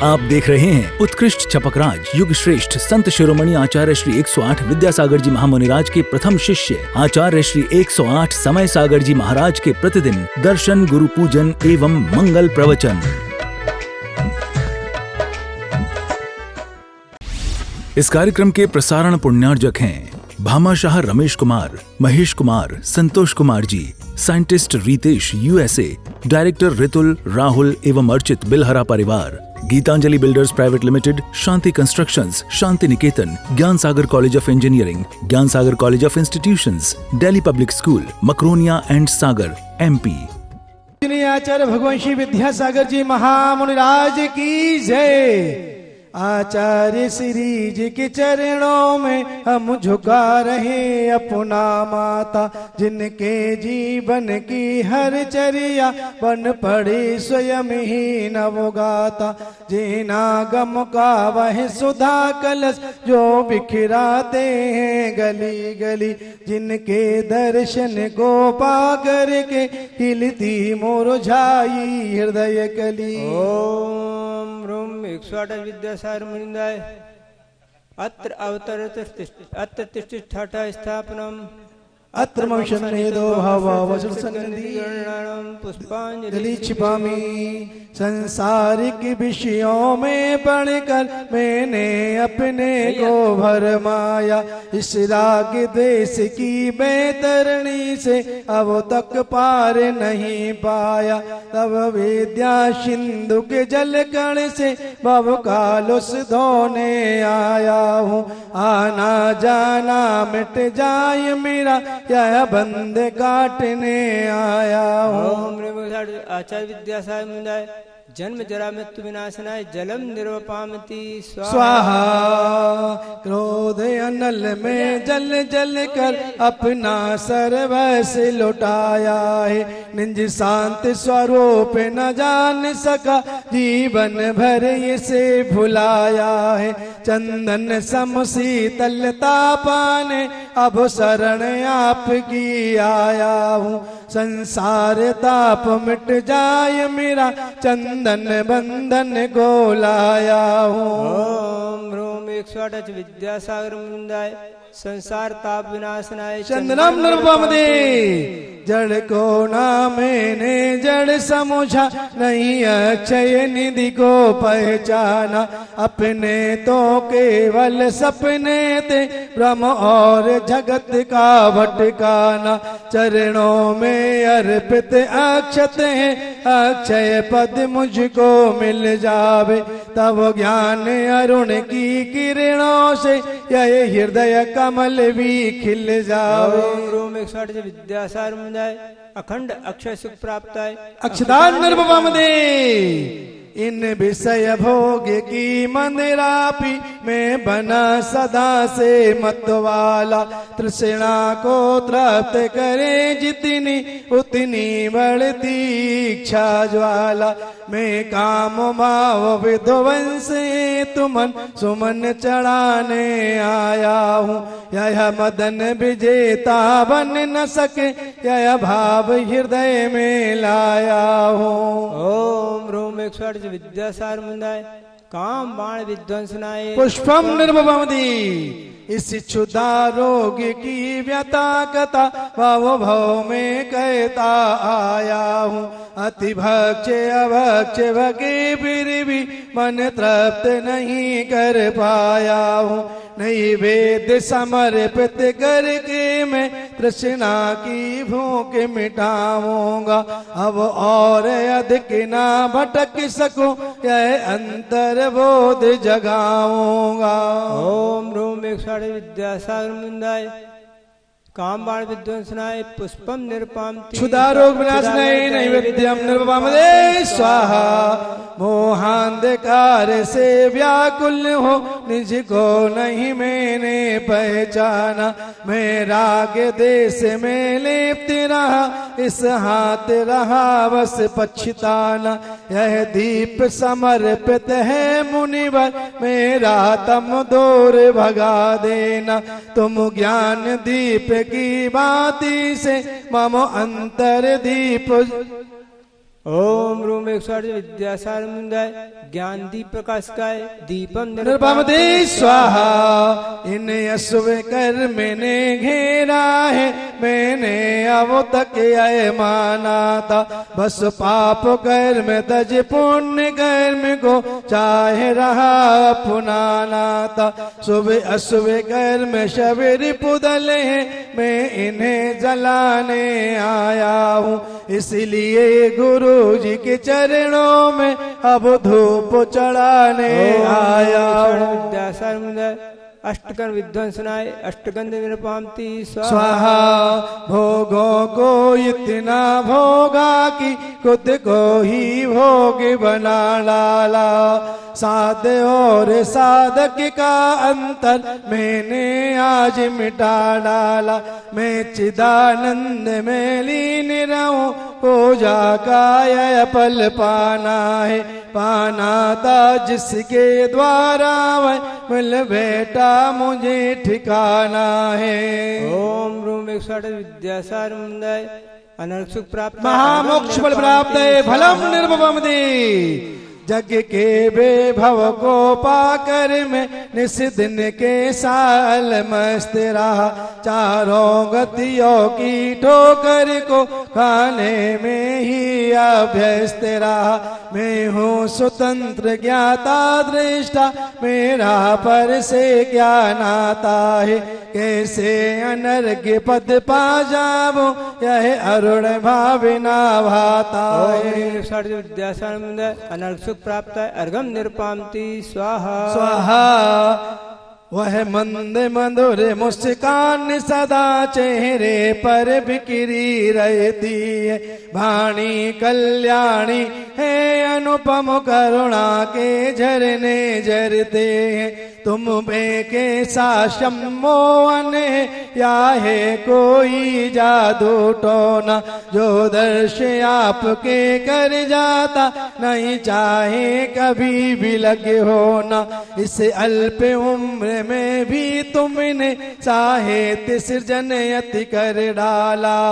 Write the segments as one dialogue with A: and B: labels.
A: आप देख रहे हैं उत्कृष्ट छपकराज युग श्रेष्ठ संत शिरोमणि आचार्य श्री 108 विद्यासागर जी महामुनिराज के प्रथम शिष्य आचार्य श्री 108 समय सागर जी महाराज के प्रतिदिन दर्शन, गुरु पूजन एवं मंगल प्रवचन। इस कार्यक्रम के प्रसारण पुण्यार्जक हैं Bhamashah Ramesh Kumar, Mahesh Kumar, Santosh Kumar ji, scientist Ritesh USA, director Ritul, Rahul एवं अर्चित बिलहरा परिवार, Geetanjali builders private limited, Shanti constructions, Shanti Niketan, Gyan Sagar college of engineering, Gyan Sagar college of institutions, Delhi public school, Makronia and Sagar, MP.
B: Acharya भगवान श्री विद्यासागर जी महामुनिराज की जय। आचार्य श्री जी के चरणों में हम झुका रहे अपना माता, जिनके जीवन की हर चर्या बन पड़ी स्वयं ही नवगाता। जीना गम का वह सुधा कलश जो बिखराते हैं गली गली, जिनके दर्शन को पा करके खिलती मुरझाई हृदय कली।
C: ओम रूम 108 विद्यासागर मुनिंदाय अत्र अत्र तिष्ठा स्थापनम
B: अत्र मविषन्नेदो भावावसुरसन्निधि
C: पुष्पांजलि
B: छिपामी। संसारिक विषयों में पढ़कर मैंने अपने को भरमाया, इस राग देश की बैतरणी से अब तक पार नहीं पाया। तब विद्या सिंधु के जल कण से भव कालुस धोने आया हूँ। आना जाना मिट जाए मेरा यह बंद काटने आया हूँ।
C: आचार्य विद्यासागर मुनिंदाय जन्म जरा मृत्यु विनाशनाय जलम निर्वपामति
B: स्वाहा। क्रोध अनल में जल जल कर अपना सर्वस्व लुटाया है, निज शांत स्वरूप न जान सका जीवन भर इसे भुलाया है। चंदन सम शीतलता पाने अब शरण आपकी आया हूँ। संसार ताप मिट जाए मेरा चंदन बंधन को लाया हूँ।
C: ओम रूम 108 विद्यासागर मुनिंदाय संसार ताप विनाशनाय
B: चंदनम निर्वपमदे। जड़ को ना मैंने जड़ समझा, नहीं अक्षय निधि को पहचाना। अपने तो केवल सपने थे ब्रह्म और जगत का भटकाना। चरणों में अर्पित अक्षत है, अक्षय पद मुझको मिल जावे। तब ज्ञान अरुण की किरणों से यह हृदय कमल भी खिल जावे।
C: रूम 108 विद्यासागर मुनिंदाय अखंड अक्षय सुख प्राप्त है
B: अक्षदान निर्वपमदे। इन विषय भोग की मंदिरापी में बना सदा से मतवाला। तृष्णा को तृप्त करे जितनी उतनी बढ़ती इच्छा ज्वाला। मैं काम भाव विध्वंस तुमन सुमन चढ़ाने आया हूँ। यह मदन विजेता बन न सके, यह भाव हृदय में लाया हूँ।
C: ओम रूम 108 विद्यासागर मुनिंदाय काम बाण विध्वंसनाय
B: पुष्पम निर्वपमदि। इस क्षुधा रोग की व्यथा कथा भाव भाव में कहता आया हूँ। अति भक्ष अभक्ष भगे फिर भी मन तृप्त नहीं कर पाया हूँ। नैवेद्य समर्पित करके मैं तृष्णा की भूख मिटाऊंगा। अब और अधिक ना भटक सकूं, यह अंतर बोध जगाऊंगा।
C: ओम रूम 108 विद्यासागर मुनिंदाय काम बाण विध्वंसनाय पुष्पम निरुपामति
B: क्षुधा रोग विनाशनाय नैवेद्यम निर्वपमदे स्वाहा। मोहांधकार से व्याकुल हो निज को नहीं मैंने पहचाना। मैं राग देश में लिप्त रहा, इस हाथ रहा बस पछताना। यह दीप समर्पित है मुनिवर, मेरा तम दूर भगा देना। तुम ज्ञान दीप की बाती से मम अंतर दीप
C: ओम रूम 108 विद्यासार मुंदाय ज्ञान दीप प्रकाशकाय दीपम
B: निर्भम दे स्वाहा। इन अश्व कर मैंने घेरा है, मैंने अब तक यह माना था। बस पाप कर में तज पुण्य कर्म को चाहे रहा अपनाना था। सुबह अश्व कर में शबरी पुदले हैं, मैं इन्हें जलाने आया हूँ। इसलिए गुरु जी के चरणों में अब धूप चढ़ाने आया हूँ।
C: विद्यासार मुंदाय अष्टकन विध्वंसनाय अष्टगंध निरपामती
B: स्वाहा। भोगों को इतना भोगा कि खुद को ही भोग बना डाला। साध और साधक का अंतर मैंने आज मिटा डाला। मैं चिदानंद में लीन रहूं, पूजा का यह पल पाना है। पाना था जिसके द्वारा वह मिल बैठा मुझे ठिकाना है।
C: ओम रूम 108 विद्यासार मुंदाय अनर्क सुख प्राप्त
B: महामोक्ष बल प्राप्त है फलम निर्भवम दे। जग के बेभव को पाकर मैं निस दिन के साल मस्त रहा। चारों गतियों की ठोकर को खाने में ही अभ्यस्त रहा। मैं हूँ स्वतंत्र ज्ञाता दृष्टा, मेरा पर से क्या नाता है। कैसे अनर्घ्य पद पा जाऊं, यह अरुण भावना भाता है।
C: विद्यासार मुंदाय अनर्क सुख प्राप्त है अर्घम निरपामती स्वाहा।
B: स्वाहा। वह मंद मधुर मुस्कान सदा चेहरे पर बिखरी रहती है। भाणी कल्याणी है, अनुपम करुणा के झरने झरते हैं। तुम बे के साशम मोहन या है कोई जादू टोना। जो दर्श आपके कर जाता, नहीं चाहे कभी भी लगे होना। इस अल्प उम्र में भी तुमने साहित्य सृजन यति कर डाला।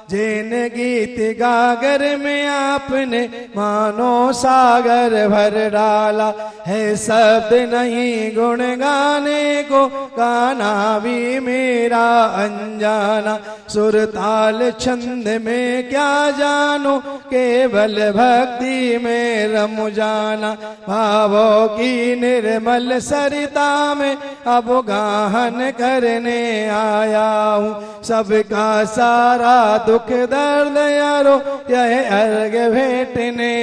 B: जिन गीत गागर में आपने मानो सागर भर डाला है। शब्द नहीं गुण गाने को, गाना भी मेरा अनजाना। सुर ताल छंद में क्या जानू, केवल भक्ति में रम जाना। भावों की निर्मल सरिता में अब गाहन करने आया हूँ। सबका सारा दुख दर्द यारो यह अर्घ भेटने।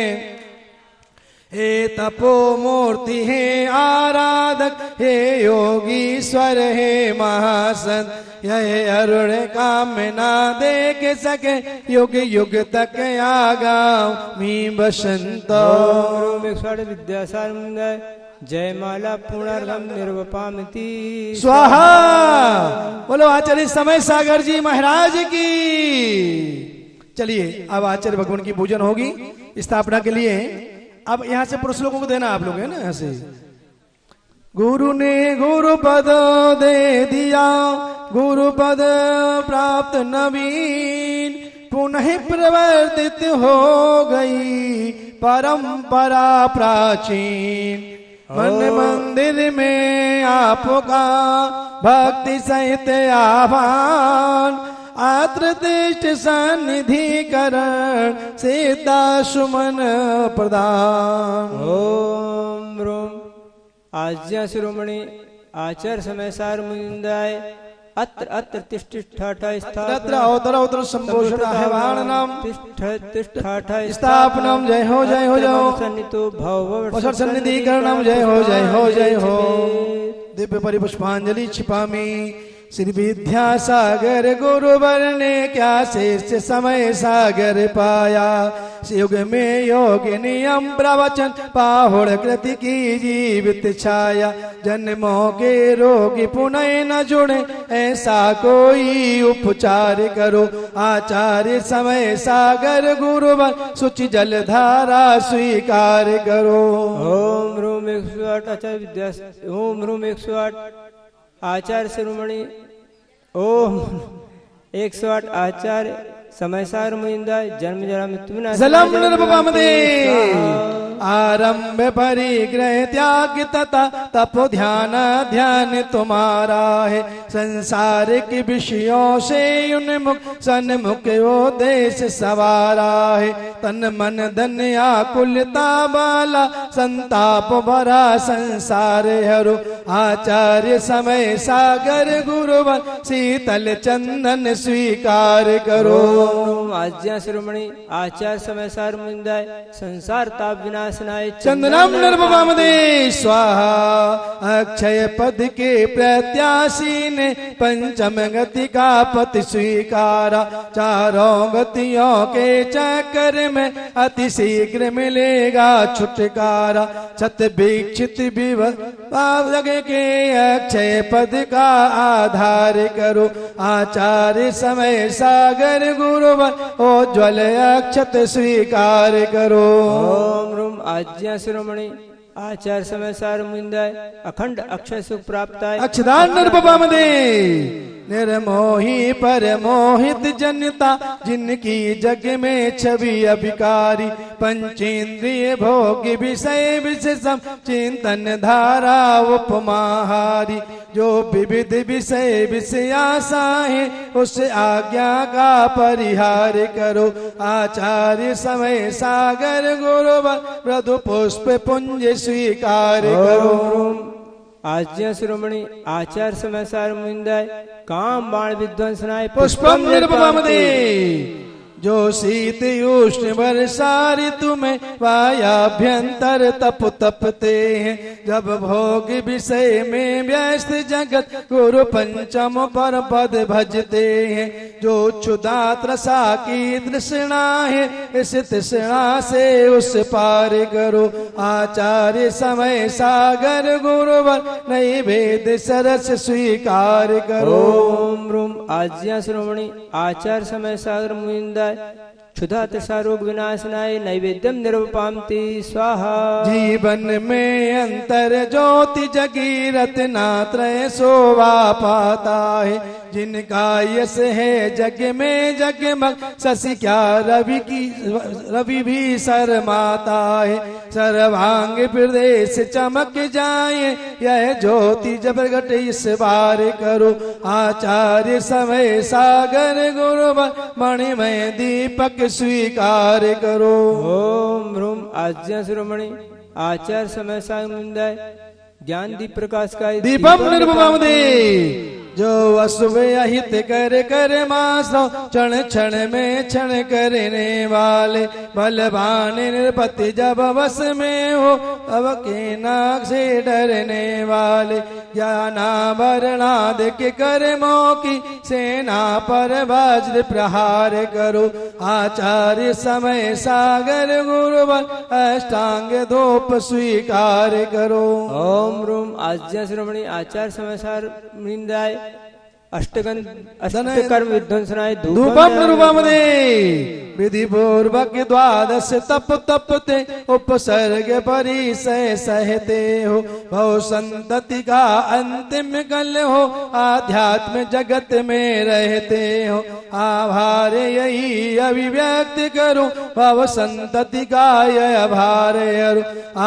B: हे तपो मूर्ति हे आराधक, हे योगीश्वर हे महासंत। यह अरुण कामना देख सके, युग युग तक आगामी बसंत। विद्यासार मुंदाय जयमाला पुनर्गम निर्वपामती स्वाहा। बोलो आचार्य समय सागर जी महाराज की। चलिए अब आचार्य भगवान की पूजन होगी स्थापना के लिए। अब यहाँ से पुरुष लोगों को देना, आप लोग है ना यहाँ से। गुरु ने गुरु पद दे दिया, गुरु पद प्राप्त नवीन। पुनः प्रवर्तित हो गई परंपरा प्राचीन। मन मंदिर में आपका भक्ति सहित आह्वान। आत्रदिष्ट सन्निधि करण सीता सुमन प्रदान।
C: ओम रोम आज्ञा शिरोमणि आचार्य समय सार मुंदाय अत्र अत्र तिष्ठा
B: स्थापना संभूषण आह्वानम
C: तिष्ठा
B: स्थापनम। जय हो जय हो जय हो।
C: सन्नितो भव
B: सन्निधिकरणम। जय हो जय हो जय हो। दिव्य परिपुष्पांजलि छिपामी। श्री विद्यासागर गुरुवर ने क्या शेष समय सागर पाया। युग में योग नियम प्रवचन पाहुड़ कृति की जीवित छाया। जन्मों के रोगी पुनः न जुड़े, ऐसा कोई उपचार करो। आचार्य समय सागर गुरुवर सुचि जलधारा स्वीकार करो।
C: ओम रूम 108 आचार्य विद्या। ओम रूम 108 आचार्य शिरोमणि। ओम 108 आचार्य समय सार मुनिंदाय जन्म जरा मृत्यु विनाश
B: जलम निर्भवमदे आरंभ परिग्रह त्याग तथा तपो ध्यान तुम्हारा है। संसार के विषयों से उन्मुख सन्मुख वो देश सवारा है। तन मन धन आकुलता बाला संताप भरा संसार हरो। आचार्य समय सागर गुरुवर शीतल चंदन स्वीकार करो।
C: आज्ञा शिरोमणि आचार्य समय सार मुनिंदाय संसार ताप विनाशनाय
B: चंदनम निर्भवमदे स्वाहा। अक्षय पद के प्रत्याशी ने पंचम गति का पति स्वीकारा। चारों गतियों के चक्कर में अति शीघ्र मिलेगा छुटकारा। छत वीक्षित लगे के अक्षय पद का आधार करो। आचार्य समय सागर गुरुवर उज्ज्वल अक्षत स्वीकार करो।
C: ओम रूम आज्ञा शिरोमणि आचार्य समय सार मुनिंदाय अखंड अक्षय सुख प्राप्ताय
B: अक्षदान निर्भवमदे निर्मोही पर मोहित जनता जिनकी जग में छवि अभिकारी। पंचेंद्रिय भोग विषय विशेषम चिंतन धारा उपमाहारी। जो विविध विषय विषयासा है उस आज्ञा का परिहार करो। आचार्य समय सागर गुरुवर मृदु पुष्प पुंज स्वीकार करो।
C: आज्ञा शिरोमणि आचार्य समय सार मुनिंदाय काम बाण विध्वंसनाय
B: पुष्पम निर्भवमदे। जो शीत उष्ण वर्षा ऋतु में वायाभ्यंतर तप तपते हैं। जब भोग विषय में व्यस्त जगत गुरु पंचम पर पद भजते हैं। जो क्षुधा त्रसा की तृष्णा है इस तृष्णा से उस पार करो। आचार्य समय सागर गुरुवर नई वेद सरस स्वीकार करो।
C: ओम रूम आज्ञा शिरोमणि आचार्य समय सागर मुनिंदाय क्षुधा तृषा रोग विनाशनाय नैवेद्यम निर्वपामति स्वाहा।
B: जीवन में अंतर ज्योति जगी रत्नात्रय शोभा पाता है। जिनका यश है जग में जगमग शशि क्या रवि भी शर्माता है। सर्वांग प्रदेश चमक जाए यह ज्योति जब प्रगट इस बार करो। आचार्य समय सागर गुरुवर मणिमय दीपक स्वीकार करो।
C: ओम रूम आज्ञा शिरोमणि आचार्य समय सागर मुनिंदाय ज्ञान दीप प्रकाश का
B: दीपम निर्भवमदे। जो अशुभ अहित कर मासो क्षण क्षण में क्षण करने वाले। बलवान निरपति जब वश में हो तब के नाक से डरने वाले। ज्ञानाभरणाद के कर्मों की सेना पर वज्र प्रहार करो। आचार्य समय सागर गुरुवर अष्टांग धूप स्वीकार करो।
C: ओम रूम आज्ञा शिरोमणि आचार्य समय सार मुनिंदाय अष्टकर्म विध्वंसनाय
B: धूपम निर्वपमदे। विधि पूर्वक द्वादश तप तपते उपसर्ग परिसय सहते हो। भव संतति का अंतिम कल हो आध्यात्म जगत में रहते हो। आभार यही अभिव्यक्त करो भव संतति का यह आभार।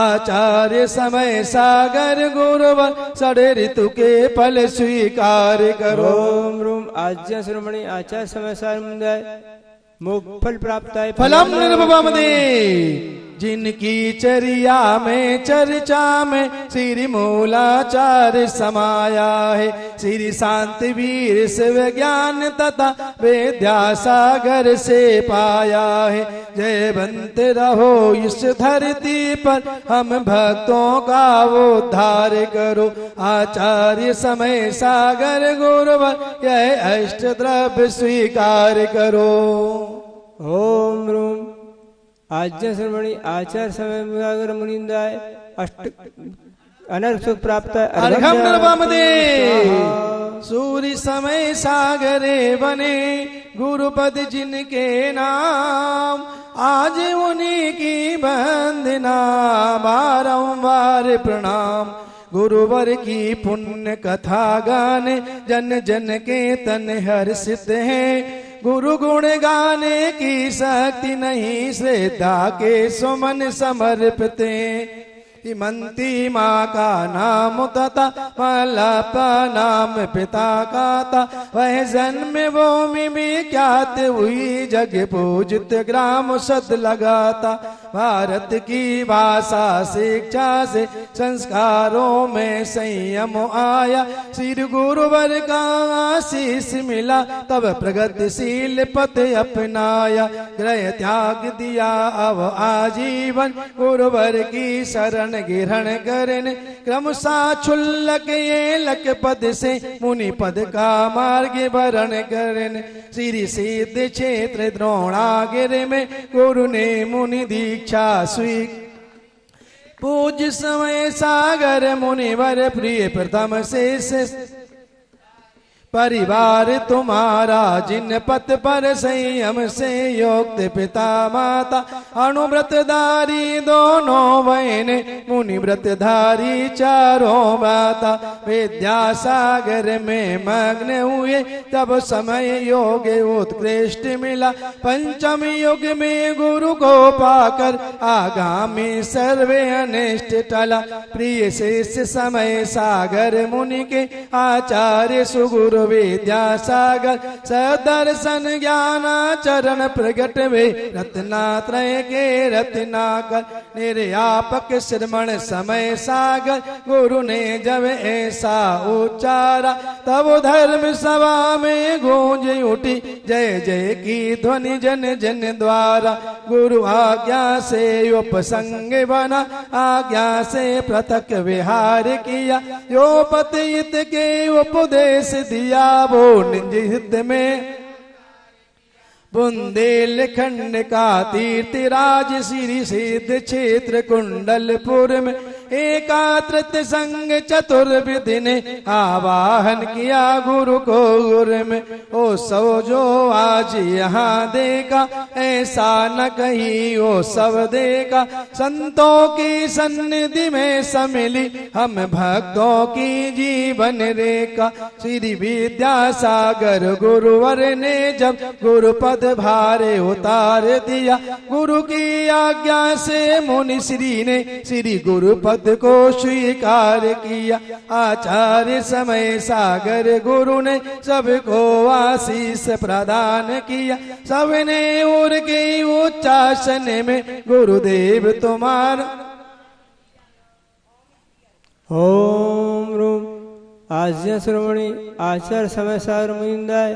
B: आचार्य समय सागर गुरुवर षड ऋतु के फल स्वीकार करो।
C: ओम रूम आज्ञा शिरोमणि आचार्य समय सार मुनिंदाय मोक्ष फल प्राप्त है।
B: फलम निर्भवमदे। जिनकी चर्या में चर्चा में श्री मूलाचार्य समाया है। श्री शांति वीर शिव ज्ञान तथा विद्यासागर से पाया है। जयवंत रहो इस धरती पर हम भक्तों का उद्धार करो। आचार्य समय सागर गुरुवर यह अष्ट द्रव्य स्वीकार करो।
C: ओम रूम आज्ञा शिरोमणि आचार्य समय सागर मुनिंदाय अष्ट अनर्थ सुख प्राप्त है।
B: अर्घम निर्वपमदे। सूर्य समय सागरे बने गुरुपद जिनके नाम। आज उन्हीं की वंदना बारंबार प्रणाम। गुरुवर की पुण्य कथा गाने जन जन के तन हर्षित हैं। गुरु गुण गाने की शक्ति नहीं, श्रद्धा के सुमन समर्पिते। इमंती माँ का नाम तथा मल्लभ नाम पिता का था, वह जन्म भूमि में ख्यात हुई, जग पूजित ग्राम सद लगाता। भारत की भाषा शिक्षा से संस्कारों में संयम आया, श्री गुरुवर का आशीष मिला, तब प्रगतिशील पथ अपनाया। ग्रह त्याग दिया अब आजीवन, गुरुवर की शरण ग्रहण करने, क्रमशः क्षुल्लक ये लक पद से मुनि पद का मार्ग वरण करने। श्री सिद्ध क्षेत्र द्रोणागिरि में गुरु ने मुनि दीक्षा स्वीक, पूज्य समय सागर मुनिवर प्रिय प्रथम शेष। परिवार तुम्हारा जिन पथ पर संयम से योक्त, पिता माता अनुव्रतधारी दोनों बहने, मुनि व्रतधारी चारों माता। विद्यासागर में मग्न हुए तब समय योग उत्कृष्ट मिला, पंचम युग में गुरु को पाकर आगामी सर्वे अनिष्ट टला। प्रिय शेष समय सागर मुनि के आचार्य सुगुरु विद्यासागर, सदर्शन ज्ञानाचरण प्रगट वे, रत्नात्रय के रत्नाकर। निर्यापक श्रमण समय सागर, गुरु ने जब ऐसा उच्चारा, तब धर्म सभा में गूंज उठी जय जय की ध्वनि जन जन द्वारा। गुरु आज्ञा से उपसंग बना, आज्ञा से पृथक विहार किया, जो पतित के उपदेश दिया वो निज हित में। बुंदेलखंड का तीर्थराज श्री सिद्ध क्षेत्र कुंडलपुर में, एकात्रित संग चतुर्विधि ने आवाहन किया गुरु को गुरु में। ओ सब जो आज यहाँ देखा, ऐसा न कहीं ओ सब देखा, संतों की सन्निधि में सम्मिली हम भक्तों की जीवन रेखा। श्री विद्यासागर गुरुवर ने जब गुरुपद भारे उतार दिया, गुरु की आज्ञा से मुनि श्री ने श्री गुरुपद को स्वीकार किया। आचार्य समय सागर गुरु ने सबको आशीष प्रदान किया, सबने उर के उच्चासन में गुरुदेव तुम्हारा।
C: ओम रूम आज्ञा श्रवणी आचार्य समय सागर मुनिंदाय,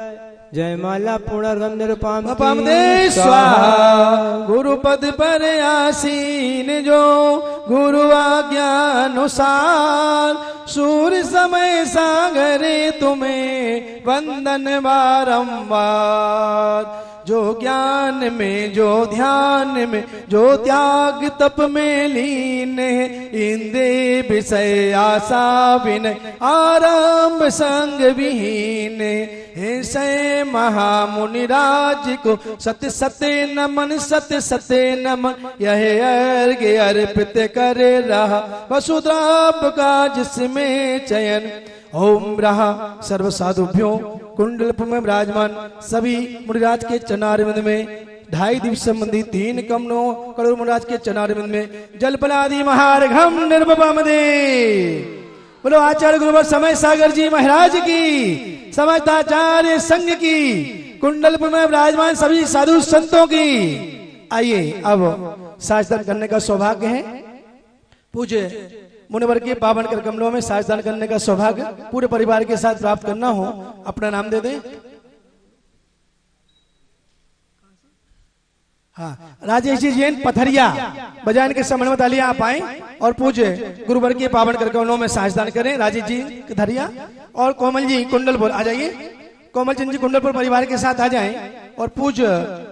C: जयमाला पुनर्गम निरुपाम
B: दे स्वाहा। गुरुपद पर आसीन जो गुरु आज्ञानुसार, सूर्य समय सागरे तुम्हें वंदन बारंबार। जो ज्ञान में जो ध्यान में जो त्याग तप में लीन है, इंद्रिय विषय आशा विनय आरंभ संग विहीन। ऐसे महामुनि राज को सत्य सत्य नमन, सत्य सत्य नमन, यह अर्घ्य अर्पित करे रहा वसुधाप का जिसमें चयन। ओम रहा सर्व साधुभ्यों कुंडलपुर में विराजमान सभी मुनिराज के चरणारविंद में 2.5 दिवस संबंधी 3 कमलों करोड़ मुनिराज के चरणारविंद में जलपलादि महार्घम निर्वपमदे। बोलो आचार्य गुरुवर समय सागर जी महाराज की, समस्ताचार्य संघ की, कुंडलपुर में विराजमान सभी साधु संतों की। आइए अब साजदान करने का सौभाग्य है। पूज्य मुनिवर के पावन कर कमलों में साजदान करने का सौभाग्य पूरे परिवार के साथ प्राप्त करना हो, अपना नाम दे दें। हाँ, राजेश जी जैन पथरिया बजाने के समय में तालियां आप आए और पूज्य गुरुवर के पावन कर कमलों में साजदान करें। राजेश जी पथरिया और कोमल जी कुंडलपुर आ जाइए। कोमल चंद जी कुंडलपुर परिवार के साथ आ जाएं और पूज्य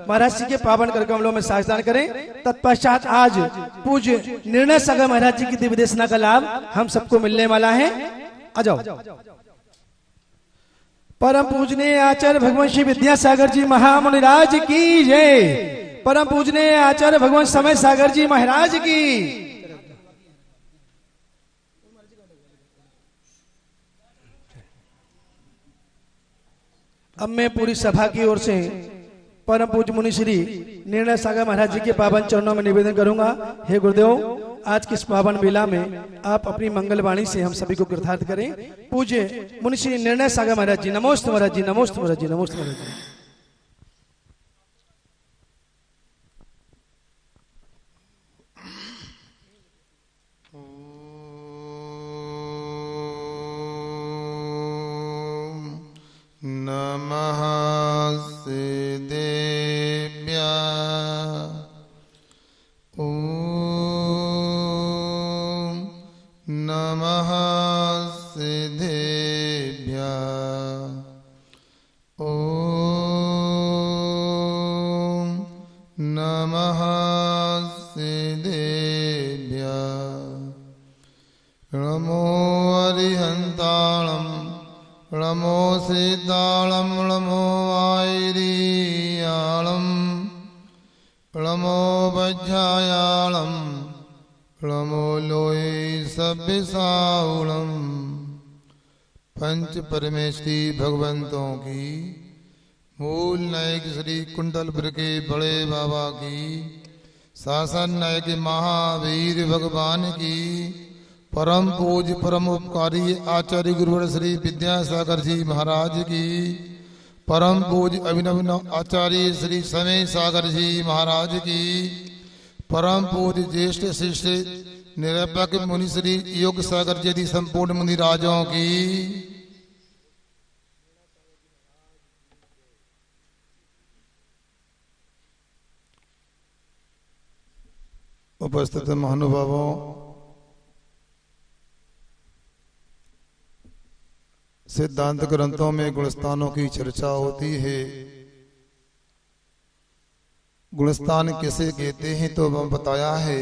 B: महाराज जी के पावन कर कमलों में साजदान करें। तत्पश्चात आज पूज्य निर्णय सागर महाराज जी की दिव्य देशना का लाभ हम सबको मिलने वाला है। आ जाओ। परम पूजनीय आचार्य भगवान श्री विद्यासागर जी महामुनि राज की जय। परम पूजनीय आचार्य भगवान समय सागर जी महाराज की। अब मैं पूरी सभा की ओर से परम पूज्य मुनि श्री निर्णय सागर महाराज जी के पावन चरणों में निवेदन करूंगा। हे गुरुदेव, आज की इस पावन बेला में आप अपनी मंगल वाणी से हम सभी को कृतार्थ करें। पूज्य मुनि श्री निर्णय सागर महाराज जी, नमोस्तु महाराज जी, नमोस्तु महाराज जी, नमोस्तु महाराज जी।
D: नमः सिद्धेभ्यः ॐ नमः सिद्धेभ्यः ॐ नमः सिद्धेभ्यः। नमो अरिहन्ताळम् नमो सीताळं नमो आयरीयाळं नमो वज्रायाळं नमो लोये सभ्यसाउळं। पंच परमेश्वरी भगवंतों की, मूल नायक श्री कुंडलपुर के बड़े बाबा की, शासन नायक महावीर भगवान की, परम पूज्य परम उपकारी आचार्य गुरुवर श्री विद्यासागर जी महाराज की, परम पूज्य अभिनव आचार्य श्री समय सागर जी महाराज की, परम पूज्य ज्येष्ठ शिष्य निरपक मुनि श्री योग सागर जी संपूर्ण मुनि राजों की, उपस्थित महानुभावों, सिद्धांत ग्रंथों में गुणस्थानों की चर्चा होती है। गुणस्थान किसे कहते हैं तो बताया है,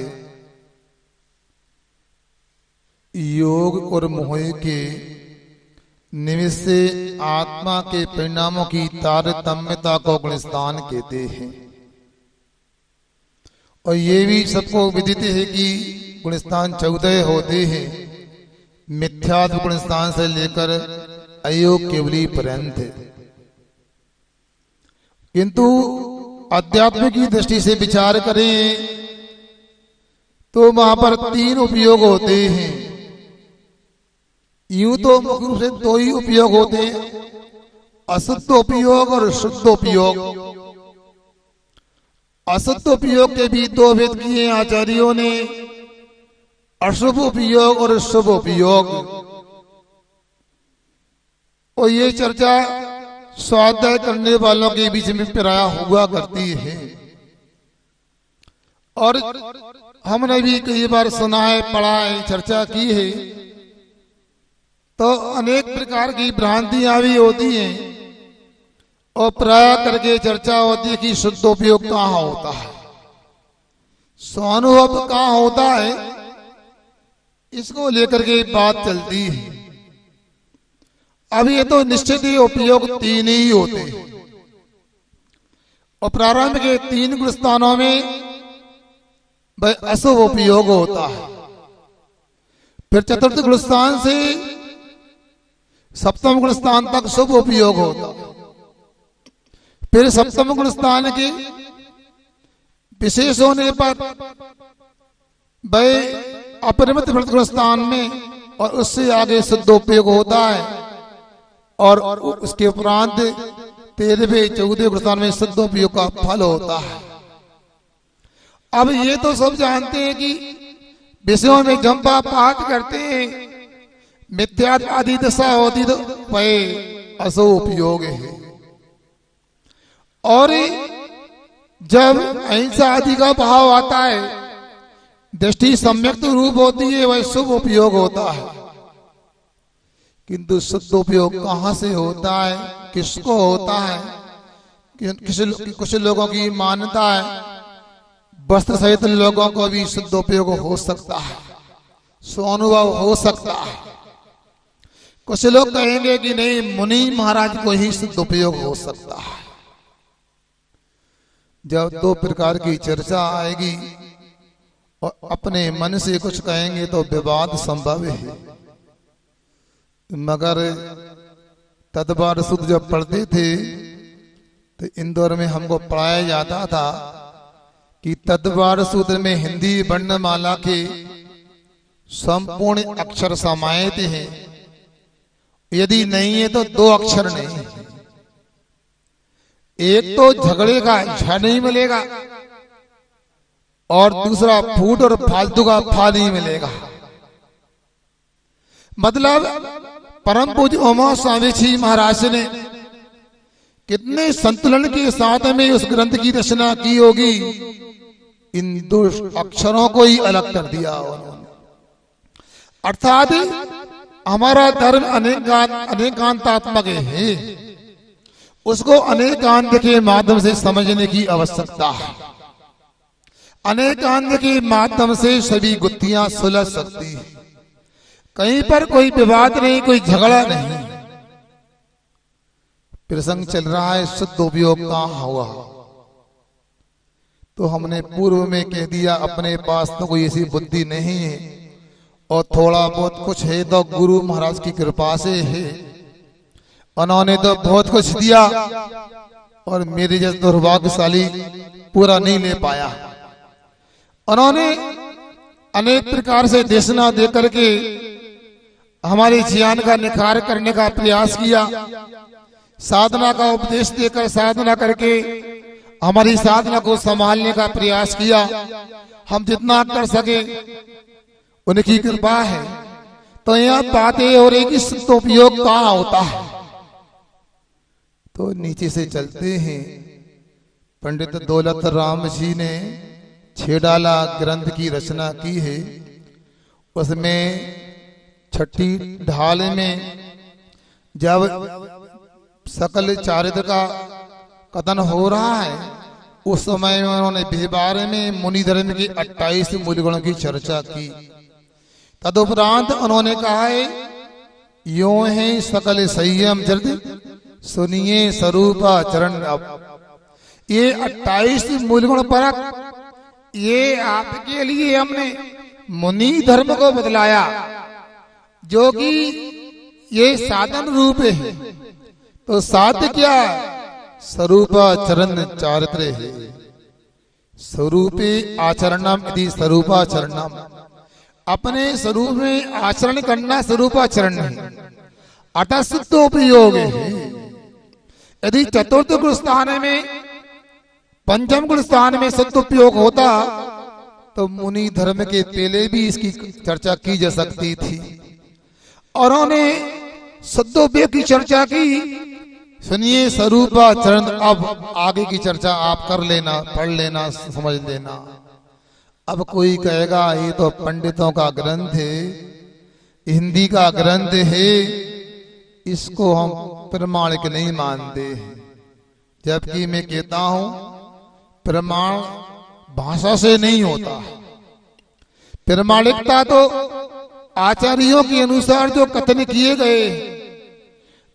D: योग और मोह के निमित्त से आत्मा के परिणामों की तारतम्यता को गुणस्थान कहते हैं। और ये भी सबको विदित है कि गुणस्थान 14 होते हैं, मिथ्यात्व गुणस्थान से लेकर अयोग केवली पर्यंत। किंतु अध्यात्म की दृष्टि से विचार करें तो वहां पर 3 उपयोग होते हैं। यूं तो मुख्य रूप से 2 ही उपयोग होते हैं, अशुद्ध उपयोग और शुद्ध उपयोग। अशुद्ध उपयोग के भी 2 भेद किए आचार्यों ने, अशुभ उपयोग और शुभ उपयोग। और ये चर्चा स्वाध्याय करने वालों के बीच में प्राय हुआ करती है। और हमने भी कई बार सुना है, पढ़ा है, चर्चा की है, तो अनेक प्रकार की भ्रांतियां भी होती हैं। और प्राय करके चर्चा होती है कि शुद्ध उपयोग कहाँ होता है, स्वानुभव कहाँ होता है, इसको लेकर के बात चलती है। अब ये तो निश्चित ही उपयोग 3 ही होते हैं। और प्रारंभ के 3 गुणस्थानों में भाई अशुभ उपयोग होता है। फिर चतुर्थ गुणस्थान से सप्तम गुणस्थान तक शुभ उपयोग होता है। फिर सप्तम गुणस्थान के विशेष होने पर भाई अपरिमित गुणस्थान में और उससे आगे शुद्ध उपयोग होता है। और उसके उपरांत 13वें 14वें गुणस्थान में शुद्ध उपयोग का फल होता है। अब ये तो सब जानते हैं कि विषयों में जंपा पाठ करते हैं, मिथ्या आदि दशा होती तो वही अशुभ उपयोग है। और जब अहिंसा आदि का भाव आता है, दृष्टि सम्यक रूप होती है, वह शुभ उपयोग होता है। किंतु शुद्ध उपयोग कहां से होता है, किसको होता है? कुछ लोगों की मान्यता है वस्त्र सहित लोगों को भी शुद्ध उपयोग हो सकता है, स्वानुभव हो सकता है। कुछ लोग कहेंगे कि नहीं, मुनि महाराज को ही शुद्ध उपयोग हो सकता है। जब 2 प्रकार की चर्चा आएगी और अपने मन से कुछ कहेंगे तो विवाद संभव है। मगर तदबार सूत्र जब पढ़ते थे तो इंदौर में हमको पढ़ाया जाता था कि तदबार सूत्र में हिंदी वर्णमाला के संपूर्ण अक्षर समाहित हैं। यदि नहीं है तो 2 अक्षर नहीं, एक तो झगड़े का झ नहीं मिलेगा और दूसरा फूट और फालतू का फा नहीं मिलेगा। मतलब परम पूज्य उमा स्वामी जी महाराज ने कितने संतुलन के साथ में उस ग्रंथ की रचना की होगी, इन 2 अक्षरों को ही अलग कर दिया उन्होंने। अर्थात हमारा धर्म अनेकांतात्मक है, उसको अनेकांत के माध्यम से समझने की आवश्यकता है। अनेकांत के माध्यम से सभी गुत्थियां सुलझ सकती है, कहीं पर कोई विवाद नहीं, कोई झगड़ा नहीं। प्रसंग चल रहा है शुद्ध उपयोग कहाँ हुआ, तो हमने पूर्व में कह दिया अपने पास तो कोई ऐसी बुद्धि नहीं है और थोड़ा बहुत कुछ है तो गुरु महाराज की कृपा से है। उन्होंने तो बहुत कुछ दिया और मेरे जैसे दुर्भाग्यशाली पूरा नहीं ले पाया। उन्होंने अनेक प्रकार से देशना दे करके हमारे ज्ञान का निखार करने का प्रयास किया, साधना का उपदेश देकर साधना करके हमारी साधना को संभालने का प्रयास किया। हम जितना कर सके उनकी कृपा है। तो यह बातें हो रही कि शुद्ध उपयोग कहाँ होता है, तो नीचे से चलते हैं। पंडित दौलत राम जी ने छेडाला ग्रंथ की रचना की है। उसमें छठी ढाल में जब सकल चारित्र का कथन हो रहा है, उस समय में उन्होंने व्यवहार में मुनि धर्म के 28 मूल गुणों की चर्चा की। तदुपरांत उन्होंने कहा है, यो है सकल संयम जर्द सुनिए स्वरूप चरण। अब ये 28 मूल गुण परक ये आपके लिए हमने मुनि धर्म को बदलाया, जो कि ये साधन रूप है। तो साध्य क्या, स्वरूप चरण चारित्र है। स्वरूपे आचरणम यदि स्वरूपाचरणम, अपने स्वरूप में आचरण करना स्वरूपाचरण है। अतः शुद्ध उपयोग है। यदि चतुर्थ गुण स्थान में पंचम गुण स्थान में शुद्ध उपयोग होता तो मुनि धर्म के पहले भी इसकी चर्चा की जा सकती थी। और उन्होंने शुद्ध उपयोग की चर्चा की। सुनिए स्वरूपाचरण, अब आगे की चर्चा आप कर लेना, पढ़ लेना, समझ लेना। अब कोई कहेगा ये तो पंडितों का ग्रंथ है, हिंदी का ग्रंथ है, इसको हम प्रमाणिक नहीं मानते। जबकि मैं कहता हूं प्रमाण भाषा से नहीं होता, प्रमाणिकता तो आचार्यों के अनुसार जो कथन किए गए,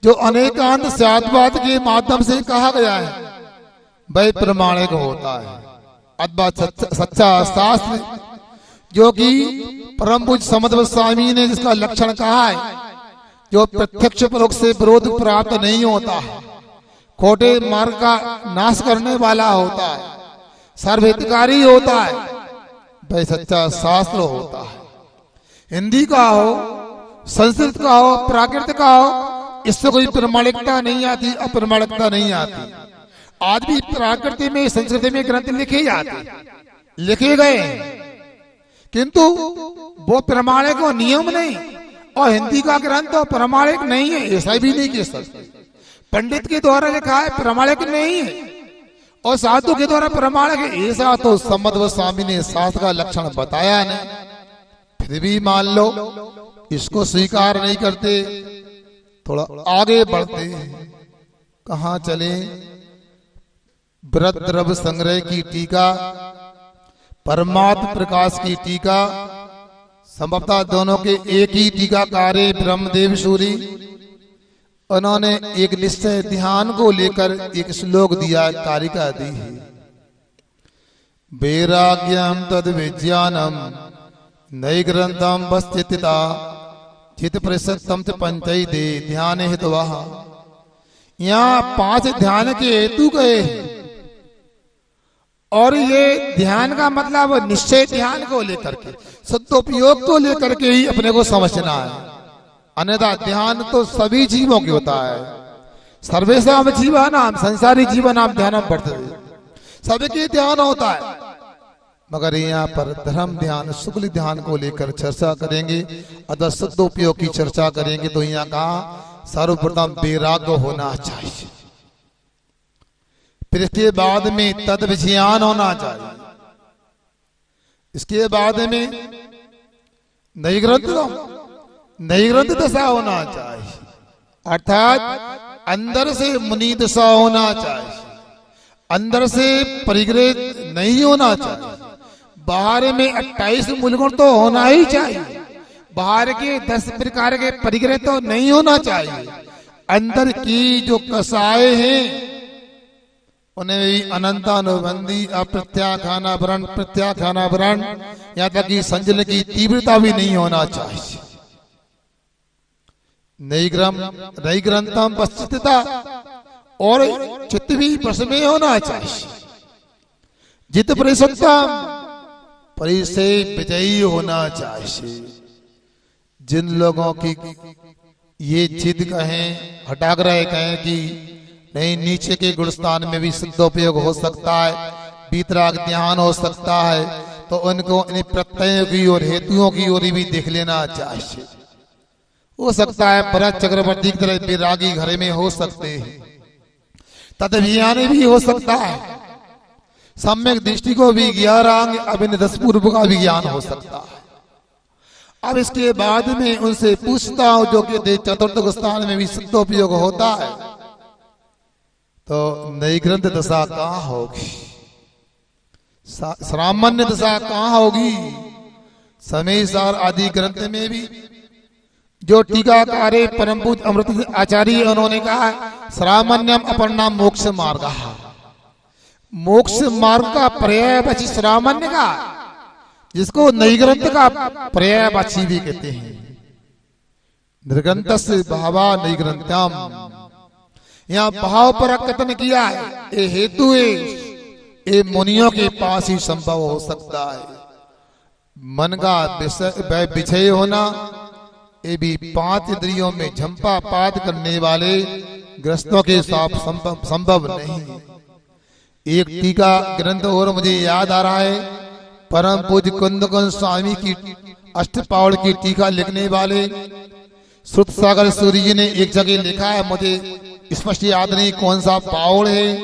D: जो अनेकांत साधवाद के माध्यम से कहा गया है, वह प्रमाणिक होता है। अथवा सच्चा शास्त्र, जो कि परम पूज्य समद्र स्वामी ने जिसका लक्षण कहा है, जो प्रत्यक्ष परोक्ष से विरोध प्राप्त नहीं होता है, खोटे मार्ग का नाश करने वाला होता है, सर्वहितकारी होता है, वह सच्चा शास्त्र होता है। हिंदी का हो, संस्कृत का हो, प्राकृत का हो, इससे कोई प्रमाणिकता नहीं आती, अप्रमाणिकता नहीं आती। आज भी प्राकृति में, संस्कृति में ग्रंथ लिखे जाते, लिखे गए, किंतु वो प्रमाणिक और नियम नहीं। और हिंदी का ग्रंथ तो प्रमाणिक नहीं है, ऐसा भी नहीं कह सकते। पंडित के द्वारा लिखा है, प्रमाणिक नहीं है, और साधु के द्वारा प्रमाणिक है, ऐसा तो समद्र स्वामी ने शास्त्र का लक्षण बताया नहीं। फिर भी मान लो इसको स्वीकार नहीं करते। थोड़ा आगे बढ़ते, कहां चले? व्रत द्रव्य संग्रह की टीका, परमात्म प्रकाश की टीका, संभवतः दोनों के एक ही टीकाकार ब्रह्मदेव सूरी। उन्होंने एक निश्चय ध्यान को लेकर एक श्लोक दिया, कारिका दी है। वैराग्यम तद विज्ञानम नई ग्रंथम वस्तिता चित प्रसतम च पंचैते ध्यान हितवा यहाँ 5 ध्यान के हेतु गए हैं। और ये ध्यान का मतलब निश्चय ध्यान को लेकर के, सदुपयोग को लेकर के ही अपने को समझना है। अन्यथा ध्यान तो सभी जीवों के होता है। सर्वेषां जीवानां संसारी जीवनां ध्यानं वर्तते, सबके ध्यान होता है। मगर यहाँ पर धर्म ध्यान, शुक्ल ध्यान को लेकर चर्चा करेंगे। अतः सदुपयोग की चर्चा करेंगे तो यहाँ कहा सर्वप्रथम वैराग्य होना चाहिए, फिर इसके बाद में तद विज्ञान होना चाहिए, इसके बाद में नैग्रंथ दशा होना चाहिए, अर्थात अंदर से मुनि दशा होना चाहिए, अंदर से परिग्रह नहीं होना चाहिए। बाहर में 28 मूलगुण तो होना ही चाहिए, बाहर के 10 प्रकार के परिग्रह तो नहीं होना चाहिए। अंदर की जो कसाए हैं उन्हें भी अनंतानुबंधी, अप्रत्याख्यानावरण, प्रत्याख्यानावरण, यहाँ तक कि संजन की तीव्रता भी नहीं होना चाहिए। नैग्रंथम पश्चितता, और चित्त भी वश में होना चाहिए। जित परिसत्ता, परिसे विजयी होना चाहिए। जिन लोगों की ये जिद कहें, हठाग्रह कहें कि नहीं, नीचे के गुणस्थान में भी सिद्धोपयोग हो सकता है, वीतराग ध्यान हो सकता है, तो उनको इन प्रत्ययों की और हेतुओं की ओर भी देख लेना चाहिए। हो सकता है भरत चक्रवर्ती की तरह वैरागी घर में हो सकते हैं, तदभियान भी हो सकता है, सम्यक दृष्टि को भी 11 अभिनिदस पूर्व का भी ज्ञान हो सकता है। अब इसके बाद में उनसे पूछता हूं, जो कि चतुर्थ स्थान में भी सिद्धोपयोग होता है, तो नैग्रंथ दशा कहाँ होगी, सामान्य दशा कहाँ होगी। समेसार आदि ग्रंथ में भी जो टीकाकार परम पूज्य अमृत आचार्य उन्होंने कहा श्रामण्यम अपरनाम मोक्ष मार्ग, मोक्ष मार्ग का पर्यायवाची श्रामण्य का, जिसको नैग्रंथ का पर्यायवाची भी कहते हैं। निर्ग्रंथस्य भावा नैग्रंथ्यम, यहाँ भाव पर कथन किया है। ये हेतु है, ये मुनियों के पास ही संभव हो सकता है। मन का विषय होना, ये भी 5 इंद्रियों में झंपा पात करने वाले ग्रस्तों के साथ संभव नहीं। एक टीका ग्रंथ और मुझे याद आ रहा है, परम पूज्य कुंदकुंज स्वामी की अष्टपावड़ की टीका लिखने वाले श्रुत सागर सूर्य जी ने एक जगह लिखा है, मुझे स्पष्ट याद नहीं कौन सा पावड़ है,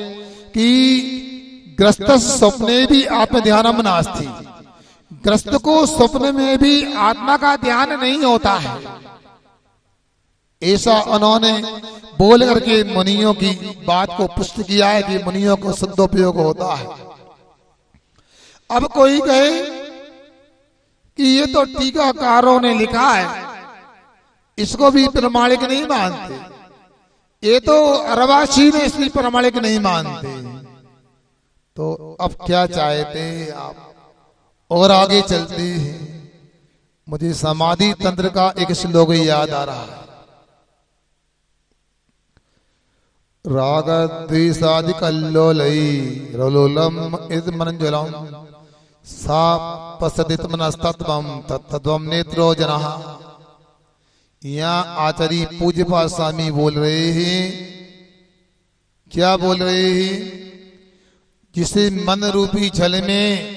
D: कि ग्रस्त स्वप्ने भी आत्म ध्यानम नास्ति, ग्रस्त को स्वप्न में भी आत्मा का ध्यान नहीं होता है। ऐसा उन्होंने बोल करके मुनियों की बात को पुष्ट किया है कि मुनियों को सदुपयोग होता है। अब कोई कहे कि ये तो टीकाकारों ने लिखा है, इसको भी प्रमाणिक नहीं मानते, ये तो अरवासी ने इसलिए प्रमाणिक नहीं मानते, तो अब क्या चाहते आप। और आगे चलते हैं, मुझे समाधि तंत्र का एक श्लोक याद आ रहा है। राग द्वेषादि कल्लोलई रलोलम इद मनंजलम सा पसदित मनस्तत्वम तत्त्वम नेत्रो जनः। यहाँ आचार्य पूज्यपाद स्वामी बोल रहे हैं, क्या बोल रहे हैं, जिसे मन रूपी जल में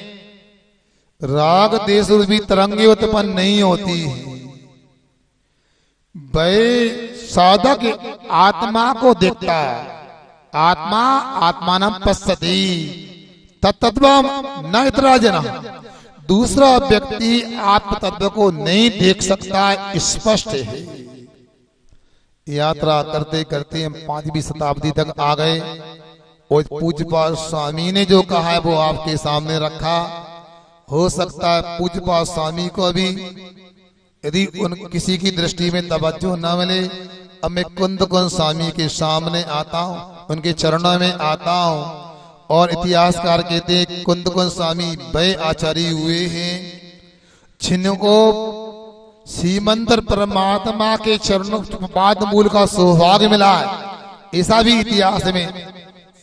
D: राग देश रूपी तरंगे उत्पन्न नहीं होती है, वह साधक आत्मा को देखता है, आत्मा आत्मानं पश्यति तत्त्वम न इतरा जना। दूसरा व्यक्ति आत्म तत्व को नहीं देख सकता, स्पष्ट है। यात्रा करते करते हम 5वीं शताब्दी तक आ गए, और पूज्यपाद स्वामी ने जो कहा है वो आपके सामने रखा। हो सकता है पूज्यपाद स्वामी को भी यदि उन किसी की दृष्टि में तवज्जो न मिले, अब मैं कुंदकुंज स्वामी के सामने आता हूँ, उनके चरणों में आता हूँ। और इतिहासकार कहते हैं कुंदकुंज स्वामी वह आचार्य हुए हैं जिनको श्रीमंतर परमात्मा के चरणों पाद मूल का सौभाग्य मिला है। ऐसा भी इतिहास में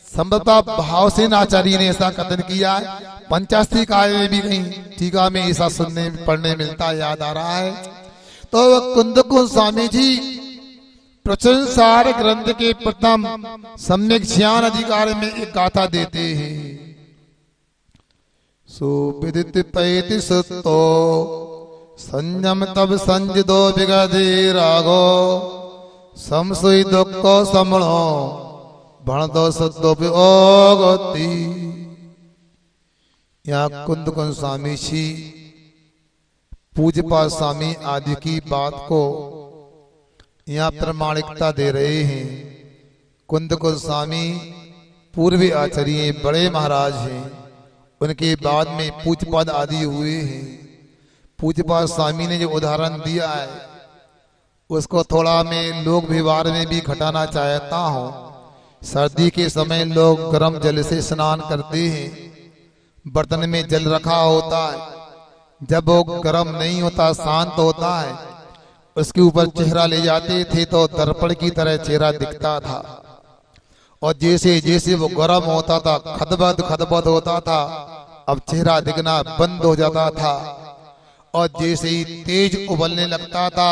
D: संभवतः भावसेन आचार्य ने ऐसा कथन किया है। पंचास्त्री काव्य में भी कहीं टीका में ऐसा सुनने पढ़ने मिलता याद आ रहा है। तो कुंदकुंज स्वामी जी प्रचलन सार ग्रंथ के प्रथम सम्यक ज्ञान अधिकार में एक गाथा देते हैं। सुविदित पैति सुतो संयम तब संजदो बिगदे रागो समसुई दुख समणो भण दो सदो गति। यहाँ कुंदकुंज स्वामी जी पूज्यपाद स्वामी आदि की बात को यहाँ प्रमाणिकता दे रहे हैं। कुंदकुंज स्वामी पूर्वी आचार्य बड़े महाराज हैं, उनके बाद में पूज्यपाद आदि हुए हैं। पूज्यपाद स्वामी ने जो उदाहरण दिया है उसको थोड़ा मैं लोक व्यवहार में भी घटाना चाहता हूँ। सर्दी के समय लोग गर्म जल से स्नान करते हैं, बर्तन में जल रखा होता है, जब वो गर्म नहीं होता शांत होता है उसके ऊपर चेहरा ले जाते थे तो दर्पण की तरह चेहरा दिखता था। और जैसे जैसे वो गर्म होता था खदबद होता था, अब चेहरा दिखना बंद हो जाता था। और जैसे ही तेज उबलने लगता था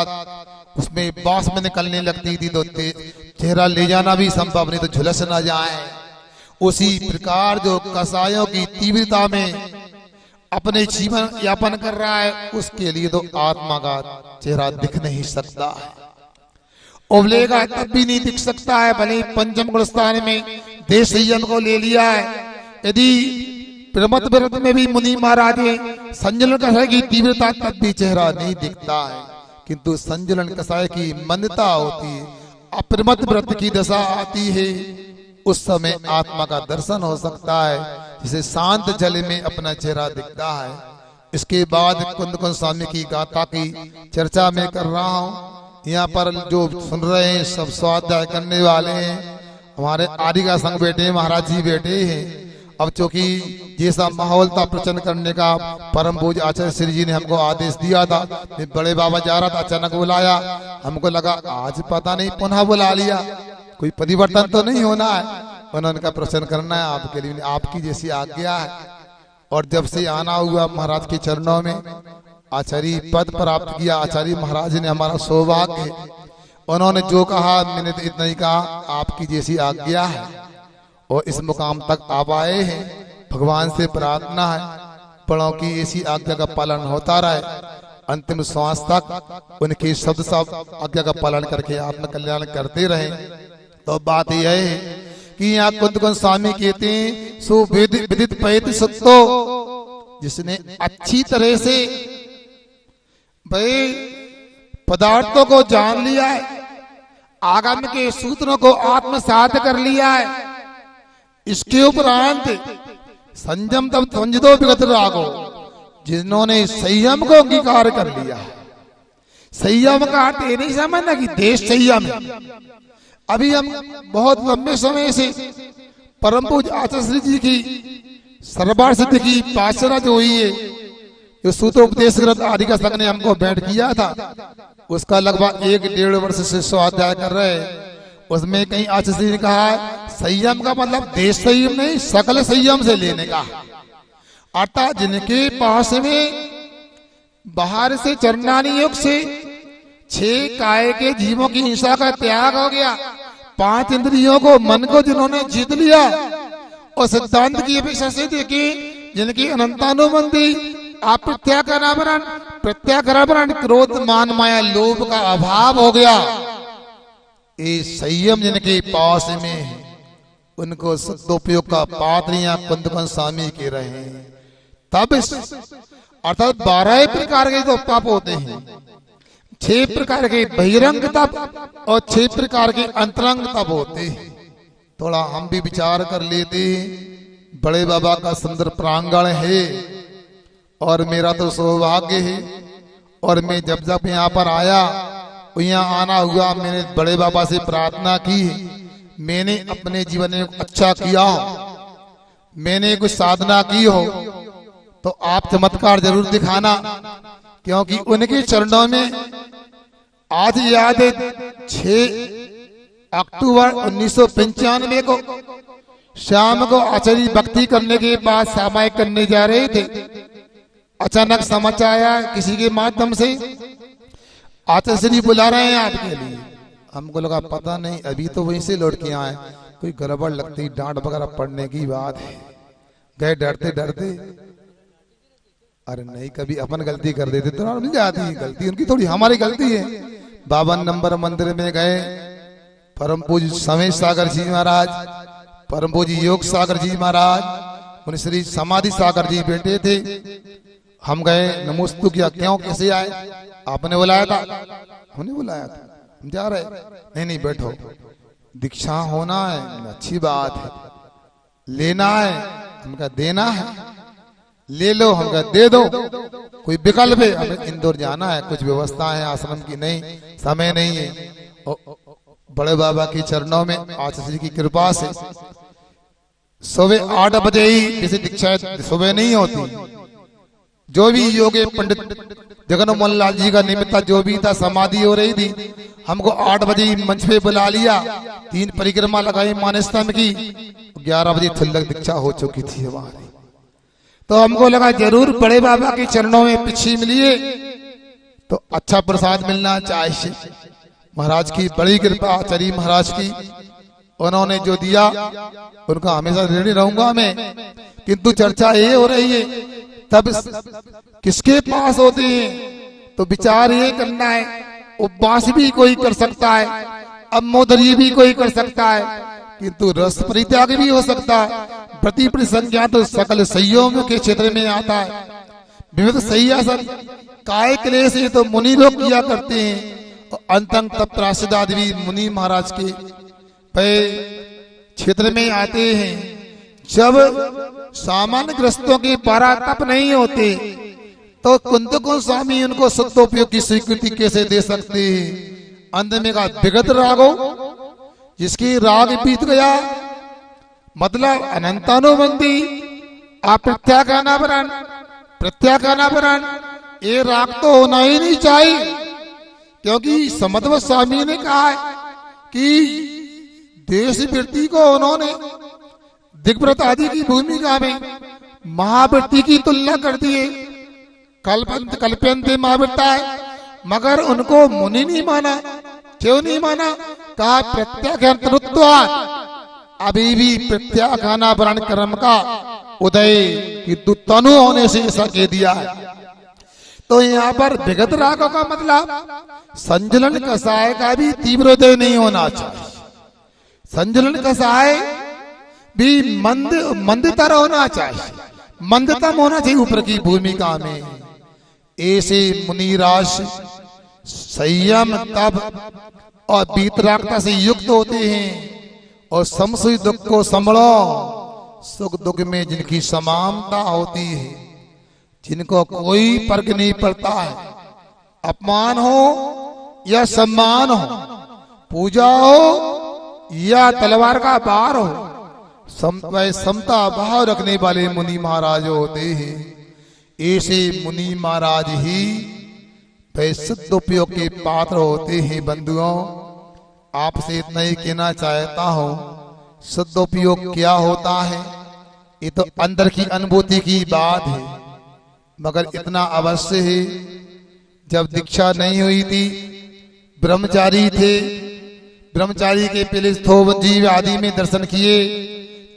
D: उसमें बांस में निकलने लगती थी तो चेहरा ले जाना भी संभव नहीं तो झुलस न जाए। उसी प्रकार जो कसायों की तीव्रता में अपने जीवन यापन कर रहा है उसके लिए तो आत्मा का चेहरा दिख नहीं सकता है, उबलेगा तब भी नहीं दिख सकता है। भले पंचम गुण स्थान में देश संयम को ले लिया है। यदि प्रमत व्रत में भी मुनि महाराज संजलन कसाय की तीव्रता तब भी चेहरा नहीं दिखता है, किंतु संजलन कसाय की मंदता होती है, अप्रमत व्रत की दशा आती है, उस समय आत्मा का दर्शन हो सकता है, जिसे शांत जल में अपना चेहरा दिखता है। इसके बाद कुंदकुंज स्वामी की गाथा की चर्चा में कर रहा हूँ। यहाँ पर जो सुन रहे हैं सब स्वाध्याय करने वाले हैं, हमारे आदि का संघ बैठे महाराज जी बैठे हैं। अब चूंकि जैसा माहौल था प्रचन्न करने का परम पूज्य आचार्य श्री जी ने हमको आदेश दिया था, बड़े बाबा जा रहा था अचानक बुलाया, हमको लगा आज पता नहीं पुनः बुला लिया, कोई परिवर्तन तो नहीं होना है, उन्होंने का प्रश्न करना है आपके लिए, आपकी जैसी आज्ञा है। और जब से आना हुआ महाराज के चरणों में आचार्य पद प्राप्त किया, आचार्य महाराज ने हमारा सौभाग्य है, उन्होंने जो कहा मैंने तो इतना ही कहा आपकी जैसी आज्ञा है, और इस मुकाम तक आप आए हैं। भगवान से प्रार्थना है बड़ों की ऐसी आज्ञा का पालन होता रहे, अंतिम श्वास तक उनके शब्द सब आज्ञा का पालन करके आत्म कल्याण करते रहे। तो बात यह है कि यहाँ कुंदकुंज स्वामी कहते हैं सो विदित पैत सत्तो, जिसने अच्छी तरह से भाई पदार्थों को जान लिया है, आगम के सूत्रों को आत्मसात कर लिया है, इसके उपरांत संयम तब संजदो विगत रागो, जिन्होंने संयम को अंगीकार कर लिया। संयम का अर्थ ये नहीं समझना कि देश संयम है। अभी हम बहुत लंबे समय से परम पूज्य आचार्य श्री जी की सर्वार सिद्ध की पाचरा जो हुई है, जो सूत्रोपदेश ग्रंथ आदि का संघ ने हमको भेंट किया था, उसका लगभग 1-1.5 वर्ष से स्वाध्याय कर रहे हैं। उसमें कहीं आचार्य श्री ने कहा है संयम का मतलब देश संयम नहीं, सकल संयम से लेने का। अर्थात जिनके पास में बाहर से चरणानी योग से 6 काय के जीवों की हिंसा का त्याग हो गया, 5 इंद्रियों को मन को जिन्होंने जीत लिया, और सिद्धांत की अपेक्षा से देखे जिनकी अनंतानुबंधी प्रत्याकरण क्रोध मान माया लोभ का अभाव हो गया, ये संयम जिनके पास में है उनको सदुपयोग का पात्रियां कुंदकुंज स्वामी के रहे हैं। तब अर्थात 12 प्रकार के जो पाप होते हैं, 6 प्रकार के बहिरंग तप और 6 प्रकार के अंतरंग तप होते हैं। थोड़ा हम भी विचार कर लेते हैं। बड़े बाबा का सुंदर प्रांगण है और मेरा तो सौभाग्य है, और मैं जब यहाँ पर आया, यहाँ आना हुआ, मैंने बड़े बाबा से प्रार्थना की, मैंने अपने जीवन में अच्छा किया हो, मैंने कुछ साधना की हो तो आप चमत्कार जरूर दिखाना, क्योंकि उनके चरणों में आज याद है 6 अक्टूबर 1995 को शाम को आचार्य भक्ति करने के बाद सामायिक करने जा रहे थे। अचानक समाचार आया किसी के माध्यम से, आचार्य श्री बुला रहे हैं आपके लिए। हमको लगा पता नहीं, अभी तो वहीं से लौट के आए, कोई गड़बड़ लगती, डांट वगैरह पड़ने की बात है। गए डरते डरते, अरे नहीं, कभी अपन गलती कर देते तो मिल जाती है, गलती उनकी थोड़ी हमारी गलती है। 52 नंबर मंदिर में गए, परम पूज्य समय सागर जी महाराज, परम पूज्य योग सागर जी महाराज, मुनि श्री समाधि सागर जी बैठे थे। हम गए, नमोस्तु किया, क्यों कैसे आए, आपने बुलाया था? हमने बुलाया था, हम जा रहे। नहीं नहीं बैठो, दीक्षा होना है, अच्छी बात है, लेना है, हमका देना है, ले लो, हमका दे दो, कोई विकल्प है? हमें इंदौर जाना है, कुछ व्यवस्था है आश्रम की, नहीं समय नहीं है। बड़े बाबा के चरणों में आचार्य की कृपा से सुबह 8 बजे ही, जैसे दीक्षा सुबह नहीं होती, जो भी योगे पंडित जगन मोहन लाल जी का निमित्त जो भी था, समाधि हो रही थी, हमको 8 बजे मंच पे बुला लिया। 3 परिक्रमा लगाई मानस्तंभ की, 11 बजे थिल्लक दीक्षा हो चुकी थी हमारी। तो हमको लगा जरूर बड़े बाबा के चरणों में पिछी मिलिए तो अच्छा प्रसाद मिलना चाहिए। महाराज की बड़ी कृपा, आचार्य महाराज की, उन्होंने जो दिया उनका हमेशा ऋणी रहूंगा मैं। किंतु चर्चा ये हो रही है, तब किसके पास होते हैं तो विचार ये करना है, उपवास भी कोई कर सकता है, अम्मोदरी भी कोई कर सकता है, किंतु रस परित्याग भी हो सकता है। प्रति संज्ञा तो सकल संयोग के क्षेत्र में आता है। विविध सैयासन काय क्लेश से तो मुनि लोग किया करते हैं, और अंतंग तप प्रासिदादि भी मुनि महाराज के क्षेत्र में आते हैं। जब सामान्य ग्रस्तों के पारा तप नहीं होते तो कुंत गोस्वामी उनको सत्योपयोग की स्वीकृति कैसे दे सकते हैं? अंत में का विगत रागो, जिसकी राग बीत गया, मतलब अनंतानुबंधी अप्रत्याख्यानापरण, प्रत्याख्यानापरण, ये राग तो होना ही नहीं चाहिए। क्योंकि समध्व स्वामी ने कहा है कि देश वृत्ति को उन्होंने दिग्व्रत आदि की भूमिका में महावृत्ति की तुलना कर दिए। कल्पन्ते महावृत्ता है, मगर उनको मुनि नहीं माना। क्यों नहीं माना? कहा प्रत्याख्यान, अभी भी प्रत्याख्यानापरण कर्म का उदय की तनु होने से ऐसा कह दिया है। तो यहाँ पर विगत रागों का मतलब संजलन कसाय का भी तीव्र उदय नहीं होना चाहिए। संजलन कसाय भी मंदतर होना चाहिए, मंदतम होना चाहिए ऊपर की भूमिका में। ऐसे मुनिराज संयम तप और वीतरागता से युक्त होते हैं, और समसुई दुख को संभलो, सुख दुख में जिनकी समानता होती है, जिनको कोई फर्क नहीं पड़ता है, अपमान हो या सम्मान हो, पूजा हो या तलवार का वार हो, समता भाव रखने वाले मुनि महाराज होते हैं। ऐसे मुनि महाराज ही सिद्ध उपयोग के पात्र होते हैं। बंधुओं, आपसे इतना ही कहना चाहता हूं, सिद्धोपयोग क्या होता है ये तो अंदर की अनुभूति की बात है, मगर इतना अवश्य है, जब दीक्षा नहीं हुई थी, ब्रह्मचारी थे, ब्रह्मचारी के पहले स्थोवन जीव आदि में दर्शन किए,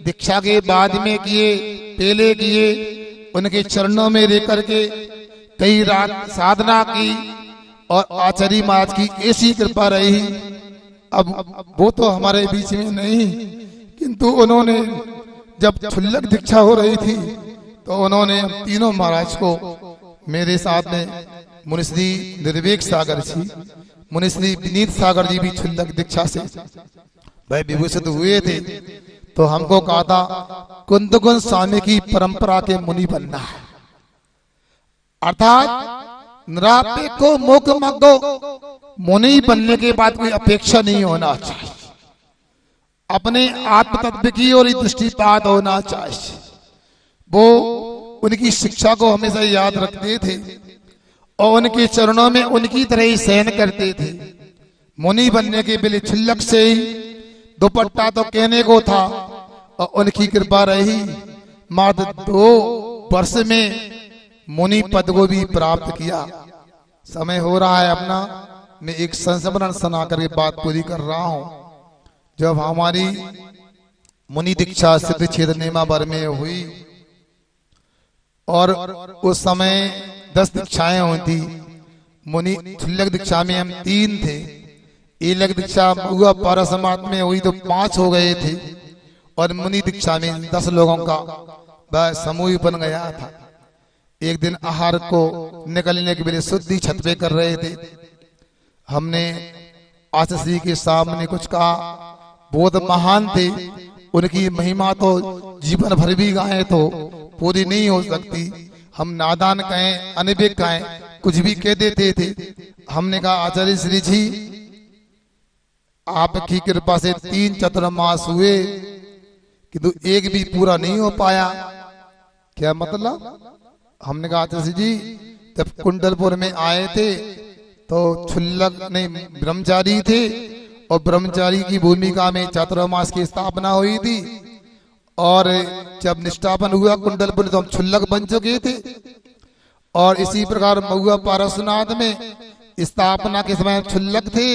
D: दीक्षा के बाद में किए, पहले किए, उनके चरणों में रह करके कई रात साधना की, और आचार्य महाराज की ऐसी कृपा रही। अब वो तो हमारे बीच में नहीं, किंतु उन्होंने जब क्षुल्लक दीक्षा हो रही थी तो उन्होंने तीनों महाराज को, मेरे साथ में मुनिश्री निर्वेक सागर जी, मुनिश्री विनीत सागर जी भी क्षुल्लक दीक्षा से भाई विभूषित हुए थे। तो हमको कहा था कुंदगुण स्वामी की परंपरा के मुनि बनना है, अर्थात निरापेक्षो मोक्ष मग्गो, मुनि बनने के बाद कोई अपेक्षा नहीं होना चाहिए, अपने आत्म तत्व की ओर दृष्टिपात होना चाहिए। वो उनकी शिक्षा को हमेशा याद रखते थे और उनके चरणों में उनकी तरह ही सहन करते थे। मुनि बनने के पहले छुल्लक से ही दुपट्टा तो कहने को था, और उनकी कृपा रही मात्र 2 वर्ष में मुनि पद को भी प्राप्त किया। समय हो रहा है अपना, मैं एक संस्मरण सुना करके बात पूरी कर रहा हूं। जब हमारी मुनि दीक्षा सिद्ध क्षेत्र नेमावर में हुई और उस समय 10 दीक्षाएं हुई थी। मुनि छुल्लक दीक्षा में हम 3 थे, एलक दीक्षा महुआ पारा समाज में हुई तो 5 हो गए थे, और मुनि दीक्षा में 10 लोगों का वह समूह बन गया था। एक दिन आहार को निकलने के लिए शुद्धि छत पे कर रहे थे। हमने आचार्य के सामने कुछ कहा, बहुत महान थे, उनकी महिमा तो जीवन भर भी गाएं तो पूरी नहीं हो सकती। हम नादान कहें, अनभिज्ञ कहें, कुछ भी कह देते थे। हमने कहा आचार्य श्री जी, आपकी कृपा से 3 चतुर्मास हुए किंतु एक भी पूरा नहीं हो पाया। क्या मतलब? हमने कहा आचार्य जी, जब कुंडलपुर में आए थे तो छुल्लक नहीं ब्रह्मचारी थे, और ब्रह्मचारी की भूमिका में चातुर्मास की स्थापना हुई थी, और जब निष्ठापन हुआ कुंडलपुर तो हम छुल्लक बन चुके थे। और इसी प्रकार महुआ पारसनाथ में स्थापना के समय छुल्लक थे,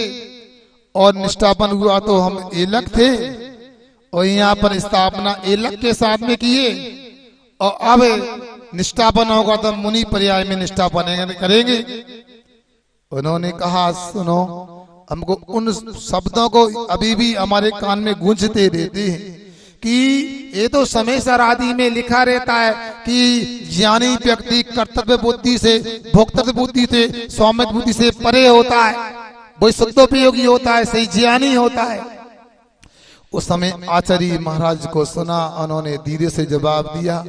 D: और निष्ठापन हुआ तो हम एलक थे, और यहाँ पर स्थापना एलक के साथ में किए, और अब निष्ठापन होगा तो मुनि पर्याय में निष्ठापन करेंगे। उन्होंने कहा सुनो, हमको उन शब्दों को अभी भी हमारे कान में गूंजते रहते हैं कि ये तो समय सर आदि में लिखा रहता है कि ज्ञानी व्यक्ति कर्तव्य बुद्धि से, भोक्तव्य बुद्धि से, स्वामित्व बुद्धि से परे होता है, वही शुद्धोपयोगी होता है, सही ज्ञानी होता है। उस समय आचार्य महाराज को सुना, उन्होंने धीरे से जवाब दिया,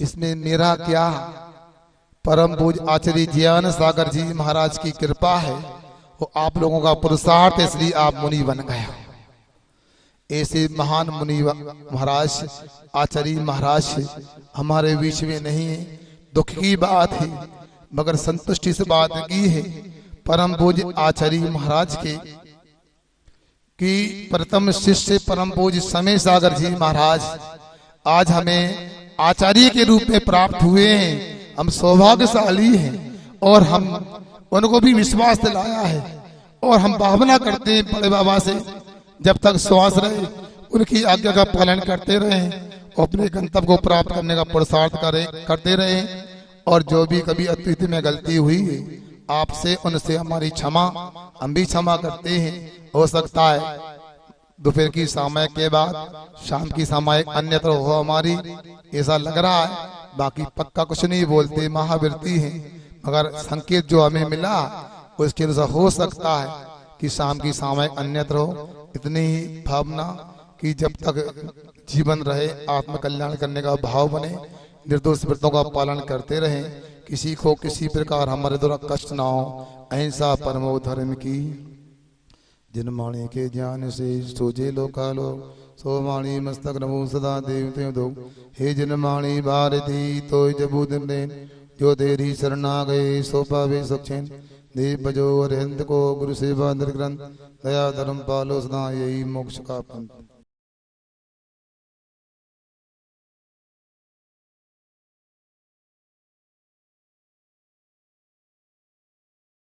D: इसमें मेरा क्या, परम पूज्य आचार्य ज्ञान सागर जी महाराज की कृपा है, वो आप लोगों का पुरुषार्थ, इसलिए आप मुनि बन गए। ऐसे महान मुनि महाराज आचार्य महाराज हमारे बीच में नहीं है, दुख की बात है, मगर संतुष्टि से बात की है परम पूज्य आचार्य महाराज के कि प्रथम शिष्य परम पूज्य समय सागर जी महाराज आज हमें आचार्य के रूप में प्राप्त हुए हैं। हम सौभाग्यशाली हैं, और हम उनको भी विश्वास दिलाया है, और हम भावना करते हैं बड़े बाबा से जब तक श्वास रहे उनकी आज्ञा का पालन करते रहें, और अपने गंतव्य को प्राप्त करने का पुरुषार्थ करते रहें। और जो भी कभी अतिथि में गलती हुई है आपसे, उनसे हमारी क्षमा, हम भी क्षमा करते हैं। हो सकता है दोपहर की सामयिक के बाद शाम की सामयिक अन्यत्र हो हमारी, ऐसा लग रहा है, बाकी पक्का कुछ नहीं बोलते, महावृत्ति है, मगर संकेत जो हमें मिला उसके अनुसार हो सकता है कि शाम की सामयिक अन्यत्र हो। इतनी ही भावना कि जब तक जीवन रहे आत्म कल्याण करने का भाव बने, निर्दोष व्रतों का पालन करते रहें, किसी को किसी प्रकार हमारे द्वारा कष्ट ना हो। अहिंसा परमो धर्म की, जिन माणी के ज्ञान से सोचे लोकालो, सो माणी मस्तक नमो सदा देवते दो। हे जिन माणी भारती तो जबू दिन, जो तेरी शरणा गए सो पावे सुखचैन। देव बजो अरहंत को गुरु सेवा निर्ग्रंथ, दया धर्म पालो सदा, यही मोक्ष का पंथ।